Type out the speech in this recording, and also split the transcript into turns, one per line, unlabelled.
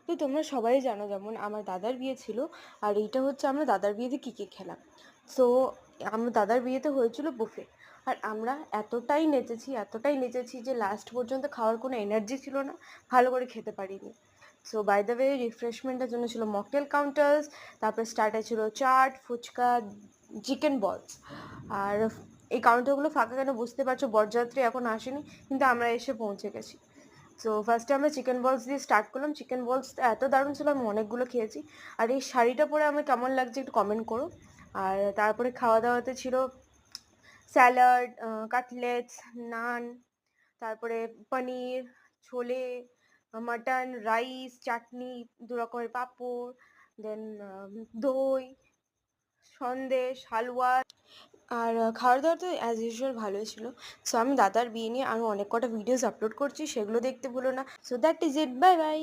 তো তোমরা সবাই জানো যেমন আমার দাদার বিয়ে ছিল, আর এইটা হচ্ছে আমরা দাদার বিয়েতে কী কী খেলাম। সো আমার দাদার বিয়েতে হয়েছিল বুফে, আর আমরা এতটাই নেচেছি যে লাস্ট পর্যন্ত খাওয়ার কোনো এনার্জি ছিল না, ভালো করে খেতে পারিনি। সো বাই দ্য ওয়ে রিফ্রেশমেন্টের জন্য ছিল মকটেল কাউন্টার্স, তারপর স্টার্টার ছিল চাট, ফুচকা, চিকেন বলস। আর এই কাউন্টারগুলো ফাঁকা কেন বুঝতে পারছো, বরযাত্রী এখন আসেনি, কিন্তু আমরা এসে পৌঁছে গেছি। সো ফার্স্টে আমরা চিকেন বলস দিয়ে স্টার্ট করলাম। চিকেন বলস এত দারুণ ছিল, আমি অনেকগুলো খেয়েছি। আর এই শাড়িটা পরে আমার কেমন লাগছে একটু কমেন্ট করো। আর তারপরে খাওয়া দাওয়াতে ছিল স্যালাড, কাটলেটস, নান, তারপরে পনির, ছোলে, মাটন, রাইস, চাটনি, দু রকমের পাঁপড়, দেন দই, সন্দেশ, হালুয়া। আর খাওয়ার দাওয়ার তো অ্যাজ ইউজুয়াল ভালোই ছিল। সো আমি দাদার বিয়ে নিয়ে আরও অনেক কটা ভিডিওস আপলোড করছি, সেগুলো দেখতে ভুলো না। So that is it, bye bye.